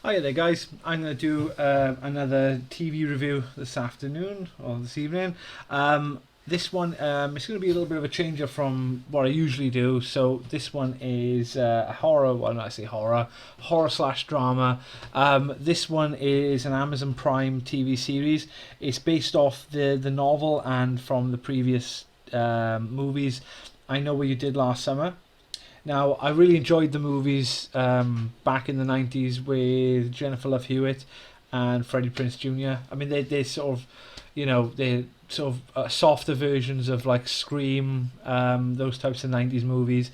Hi there, guys. I'm going to do another TV review this afternoon or this evening. This one is going to be a little bit of a changer from what I usually do. So this one is a horror. Well, not I say horror slash drama. This one is an Amazon Prime TV series. It's based off the novel and from the previous movies. I Know What You Did Last Summer. Now, I really enjoyed the movies back in the 90s with Jennifer Love Hewitt and Freddie Prinze Jr. I mean, they're sort of, they're sort of softer versions of like Scream, those types of 90s movies,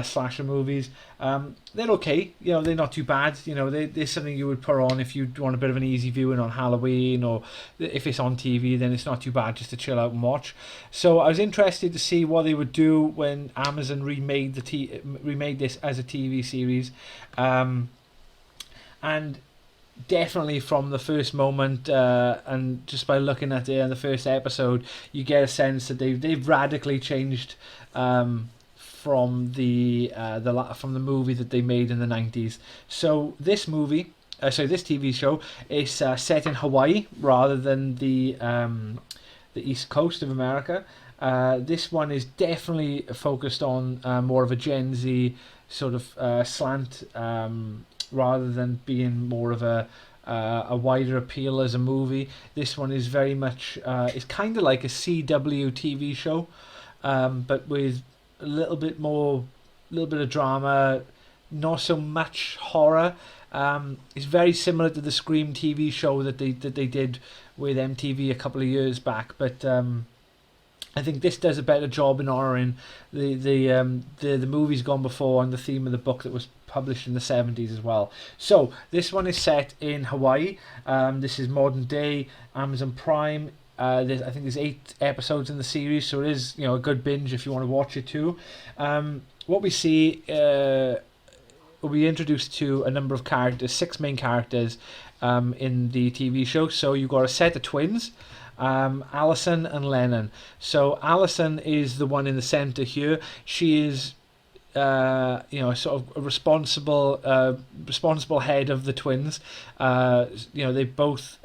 slasher movies. They're okay, they're not too bad. They're something you would put on if you want a bit of an easy viewing on Halloween, or if it's on TV, then it's not too bad just to chill out and watch. So I was interested to see what they would do when Amazon remade this as a TV series, and definitely from the first moment, and just by looking at it in the first episode, you get a sense that they've radically changed from the movie that they made in the 90s. So this TV show is set in Hawaii rather than the East Coast of America. This one is definitely focused on more of a Gen Z sort of slant, rather than being more of a wider appeal as a movie. This one is very much it's kind of like a CW TV show, but with a little bit of drama, not so much horror. It's very similar to the Scream TV show that they did with MTV a couple of years back, but I think this does a better job in honouring the movies gone before and the theme of the book that was published in the 70s as well. So this one is set in Hawaii. This is modern day Amazon Prime. I think there's 8 episodes in the series, so it is a good binge if you want to watch it too. What we see, we'll be introduced to a number of characters, 6 main characters in the TV show. So you've got a set of twins, Allison and Lennon. So Allison is the one in the center here. She is sort of a responsible head of the twins. They're both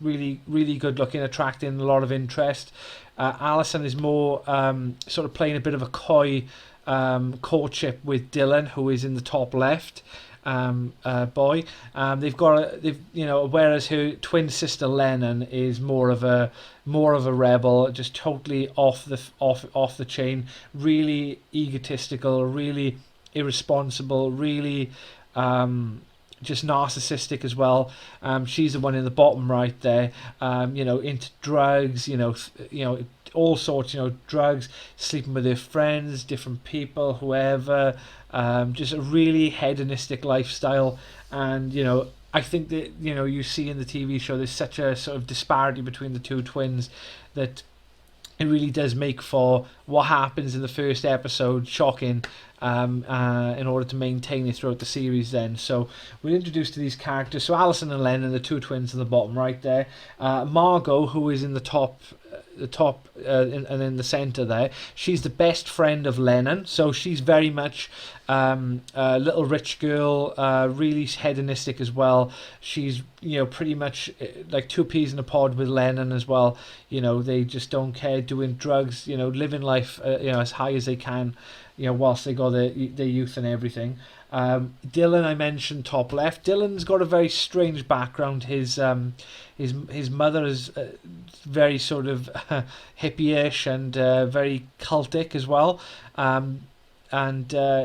really good looking, attracting a lot of interest. Allison is more sort of playing a bit of a coy courtship with Dylan, who is in the top left boy. Whereas her twin sister Lennon is more of a rebel, just totally off the chain, really egotistical, really irresponsible, really just narcissistic as well. She's the one in the bottom right there, into drugs, all sorts, drugs, sleeping with her friends, different people, whoever, just a really hedonistic lifestyle. And I think that you see in the TV show there's such a sort of disparity between the two twins that it really does make for what happens in the first episode shocking, in order to maintain it throughout the series then. So we're introduced to these characters. So Alison and Lennon, the two twins in the bottom right there. Margot, who is in the top and in the center there, she's the best friend of Lennon. So she's very much a little rich girl, really hedonistic as well. She's pretty much like 2 peas in a pod with Lennon as well. They just don't care, doing drugs, living life as high as they can, whilst they got their youth and everything. Dylan, I mentioned top left. Dylan's got a very strange background. His mother is very sort of hippie-ish and very cultic as well. And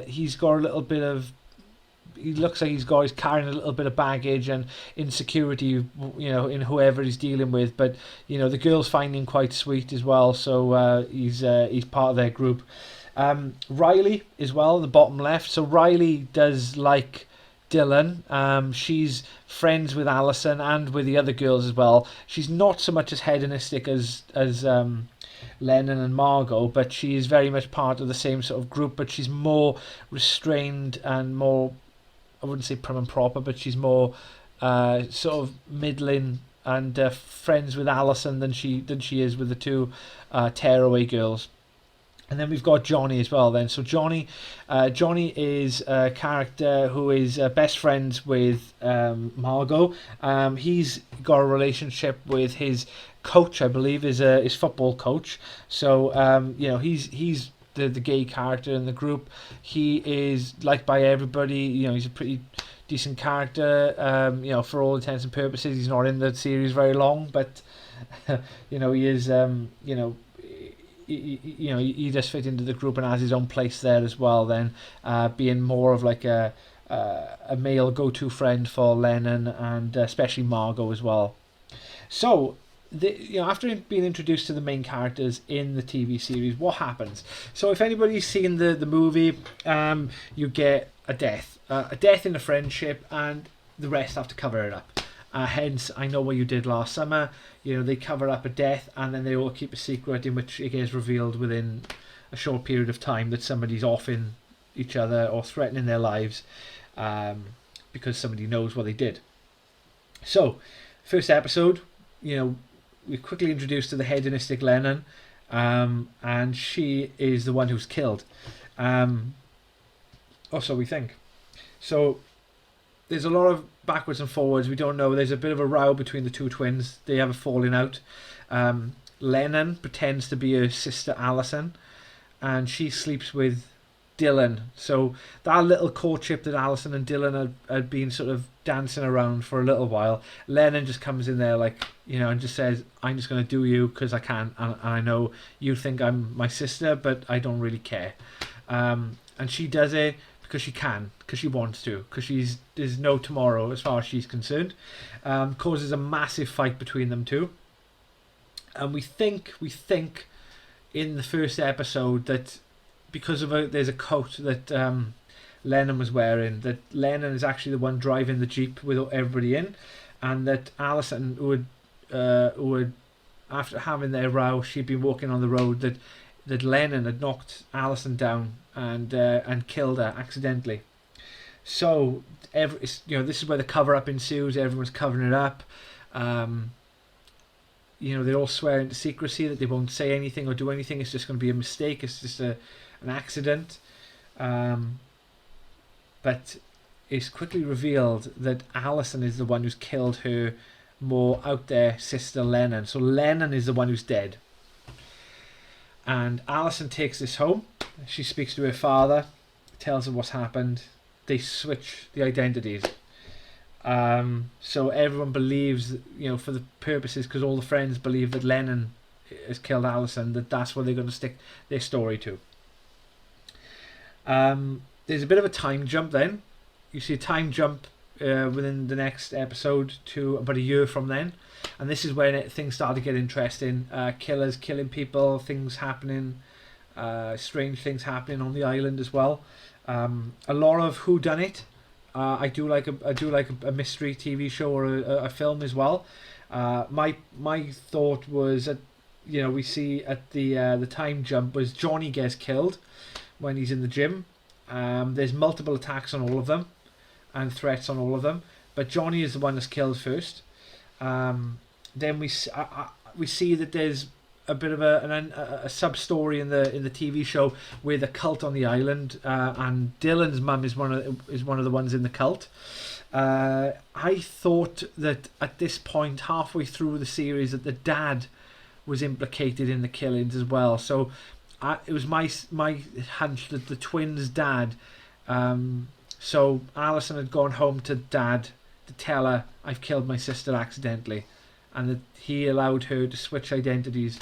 he's got a little bit of. He looks like he's carrying a little bit of baggage and insecurity, in whoever he's dealing with. But the girls find him quite sweet as well. So he's part of their group. Riley as well, the bottom left. So Riley does like Dylan. She's friends with Allison and with the other girls as well. She's not so much as hedonistic as Lennon and Margot, but she is very much part of the same sort of group. But she's more restrained and more, I wouldn't say prim and proper, but she's more sort of middling and friends with Allison than she is with the two tearaway girls. And then we've got Johnny as well. Then, so Johnny is a character who is best friends with Margot. He's got a relationship with his coach, I believe, is his football coach. So he's the gay character in the group. He is liked by everybody. He's a pretty decent character. For all intents and purposes, he's not in the series very long, but he is. He does fit into the group and has his own place there as well. Then, being more of like a male go-to friend for Lennon and especially Margot as well. So, after being introduced to the main characters in the TV series, what happens? So, if anybody's seen the movie, you get a death in a friendship, and the rest have to cover it up. Hence, I Know What You Did Last Summer. They cover up a death, and then they all keep a secret in which it gets revealed within a short period of time that somebody's offing each other or threatening their lives because somebody knows what they did. So, first episode, we're quickly introduced to the hedonistic Lennon, and she is the one who's killed. Or so we think. So, there's a lot of backwards and forwards. We don't know. There's a bit of a row between the two twins. They have a falling out. Lennon pretends to be her sister Alison, and she sleeps with Dylan. So that little courtship that Alison and Dylan had been sort of dancing around for a little while, Lennon just comes in there and just says, I'm just going to do you because I can, and I know you think I'm my sister, but I don't really care. And she does it because she can, because she wants to, because there's no tomorrow as far as she's concerned. Causes a massive fight between them two, and we think in the first episode that because of there's a coat that Lennon was wearing, that Lennon is actually the one driving the Jeep with everybody in, and that Alison would after having their row, she'd been walking on the road, that Lennon had knocked Alison down and killed her accidentally. So this is where the cover up ensues. Everyone's covering it up. They all swear into secrecy that they won't say anything or do anything. It's just going to be a mistake. It's just an accident. But it's quickly revealed that Alison is the one who's killed her more out there sister Lennon. So Lennon is the one who's dead. And Alison takes this home. She speaks to her father, tells her what's happened. They switch the identities. So everyone believes, for the purposes, because all the friends believe that Lennon has killed Alison, that's what they're going to stick their story to. There's a bit of a time jump then. You see a time jump within the next episode to about a year from then. And this is when things start to get interesting. Killers killing people, things happening, strange things happening on the island as well. A lot of whodunit. I do like a mystery TV show or a film as well. My thought was that we see at the time jump was Johnny gets killed when he's in the gym. There's multiple attacks on all of them and threats on all of them, but Johnny is the one that's killed first. Then we see that there's a bit of a sub story in the TV show with a cult on the island, and Dylan's mum is one of the ones in the cult. I thought that at this point, halfway through the series, that the dad was implicated in the killings as well. So it was my hunch that the twins' dad. So Alison had gone home to dad to tell her, I've killed my sister accidentally, and that he allowed her to switch identities.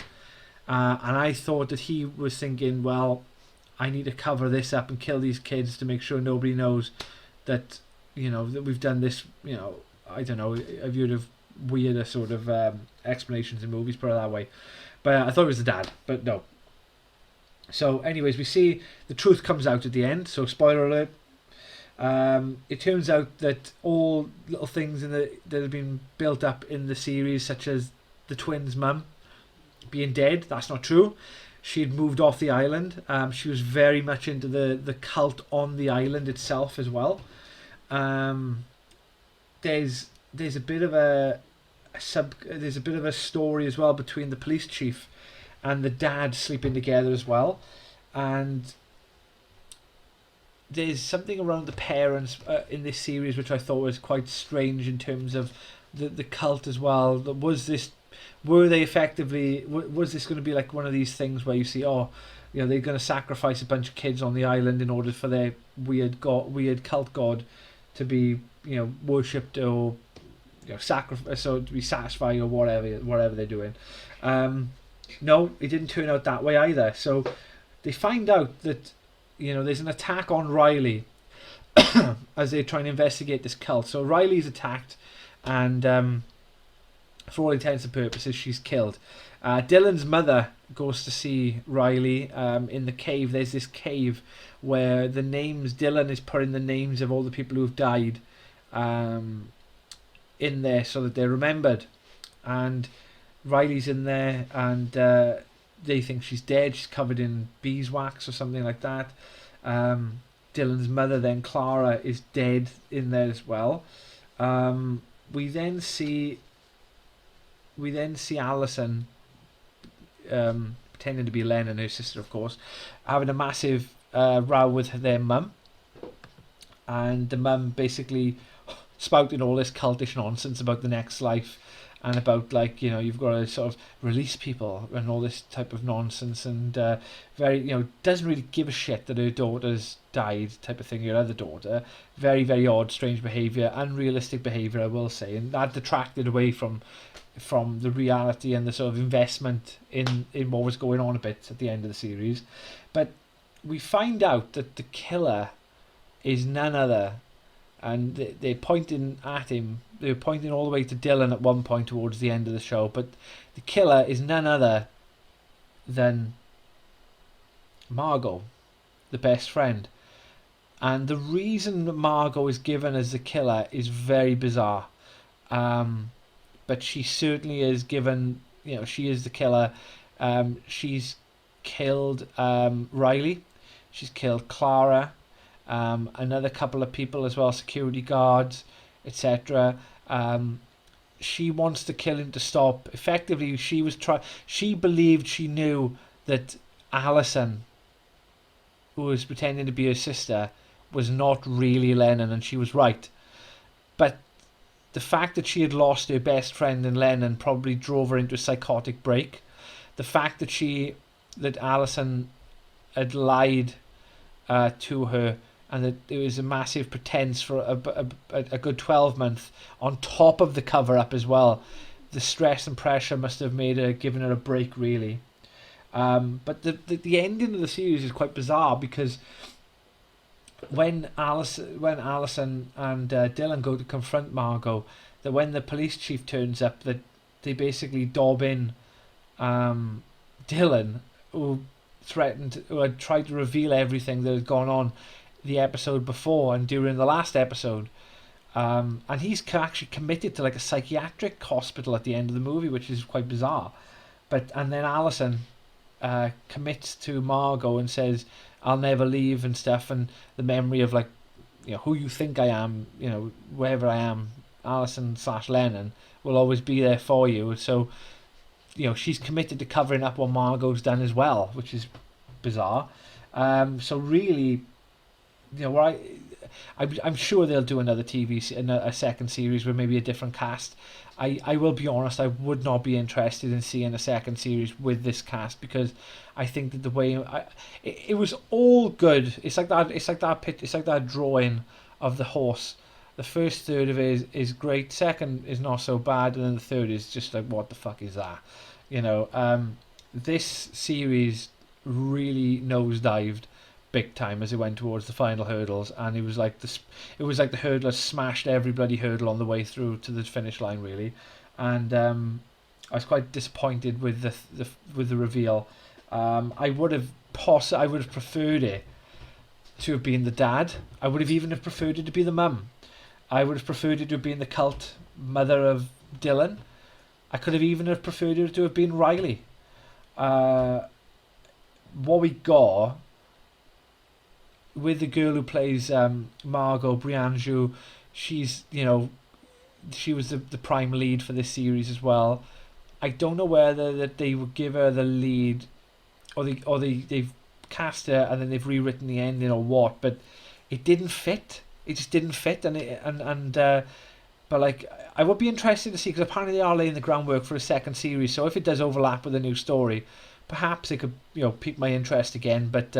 And I thought that he was thinking, well, I need to cover this up and kill these kids to make sure nobody knows that, that we've done this, I don't know, I've heard of weirder sort of explanations in movies, put it that way. But I thought it was the dad, but no. So anyways, we see the truth comes out at the end, so spoiler alert. It turns out that all little things that have been built up in the series, such as the twins' mum being dead, that's not true. She had moved off the island. She was very much into the cult on the island itself as well. There's a bit of a story as well between the police chief and the dad sleeping together as well. and there's something around the parents in this series which I thought was quite strange in terms of the cult as well. Was this, were they effectively, was this going to be like one of these things where you see, oh, you know, they're going to sacrifice a bunch of kids on the island in order for their weird cult god to be, you know, worshipped, or, you know, sacrifice, or to be satisfied, or whatever they're doing. No, it didn't turn out that way either. So they find out that, you know, there's an attack on Riley as they try and investigate this cult. So Riley's attacked, and for all intents and purposes, she's killed. Dylan's mother goes to see Riley in the cave. There's this cave where the names, Dylan is putting the names of all the people who have died in there so that they're remembered. And Riley's in there, and they think she's dead. She's covered in beeswax or something like that. Dylan's mother, then Clara, is dead in there as well. We then see Alison, pretending to be Lena and her sister, of course, having a massive row with their mum, and the mum basically spouting all this cultish nonsense about the next life, and about, like, you know, you've got to sort of release people and all this type of nonsense, and very, you know, doesn't really give a shit that her daughter's died, type of thing. Your other daughter, very, very odd, strange behaviour, unrealistic behaviour, I will say, and that detracted away from the reality and the sort of investment in what was going on a bit at the end of the series. But we find out that the killer is none other, and they're pointing at him. They're pointing all the way to Dylan at one point towards the end of the show, but the killer is none other than Margot, the best friend. And the reason that Margot is given as the killer is very bizarre. But she certainly is given, you know, she is the killer. She's killed Riley. She's killed Clara. Another couple of people as well, security guards, etc. She wants to kill him to stop. Effectively, she believed she knew that Alison, who was pretending to be her sister, was not really Lennon, and she was right. But the fact that she had lost her best friend in Lennon probably drove her into a psychotic break. The fact that Alison had lied to her, and that there was a massive pretense for a good 12 months on top of the cover up as well. The stress and pressure must have made her, given her a break, really. But the ending of the series is quite bizarre, because when Alison and Dylan go to confront Margot, that when the police chief turns up, that they basically dob in Dylan, who had tried to reveal everything that had gone on the episode before and during the last episode, and he's actually committed to like a psychiatric hospital at the end of the movie, which is quite bizarre. And then Alison commits to Margot and says, "I'll never leave" and stuff, and the memory of, like, you know, who you think I am, you know, wherever I am, Alison/Lennon will always be there for you. So, you know, she's committed to covering up what Margot's done as well, which is bizarre. So really, you know, I'm sure they'll do another a second series with maybe a different cast. I will be honest, I would not be interested in seeing a second series with this cast, because I think that the way it was all good. It's like that drawing of the horse. The first third of it is great, second is not so bad, and then the third is just like, what the fuck is that? You know, this series really nosedived big time as it went towards the final hurdles, and it was like the hurdler smashed every bloody hurdle on the way through to the finish line, really. And I was quite disappointed with the reveal. I would have preferred it to have been the dad. I would have even have preferred it to be the mum. I would have preferred it to have been the cult mother of Dylan. I could have even have preferred it to have been Riley. What we got with the girl who plays Margot, Brianjou, she's, you know, she was the prime lead for this series as well. I don't know whether that they would give her the lead, or they've cast it and then they've rewritten the ending or what, but it didn't fit. It just didn't fit, but like I would be interested to see, because apparently they are laying the groundwork for a second series. So if it does overlap with a new story, perhaps it could pique my interest again. But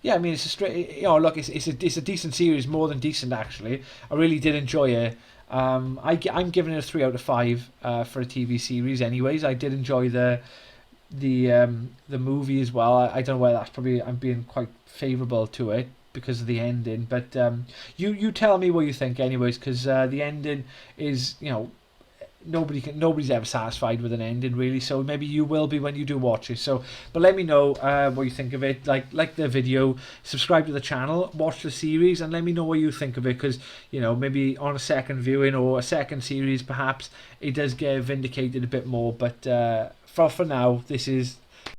yeah, I mean it's a straight look, it's a decent series, more than decent actually. I really did enjoy it. I'm giving it a 3 out of 5 for a TV series. Anyways, I did enjoy the movie as well. I don't know whether that's probably I'm being quite favourable to it because of the ending, but you tell me what you think, anyways, because the ending is nobody's ever satisfied with an ending really. So maybe you will be when you do watch it. So, but let me know what you think of it. Like the video, subscribe to the channel, watch the series, and let me know what you think of it. Because maybe on a second viewing or a second series, perhaps it does get vindicated a bit more. But for now, this is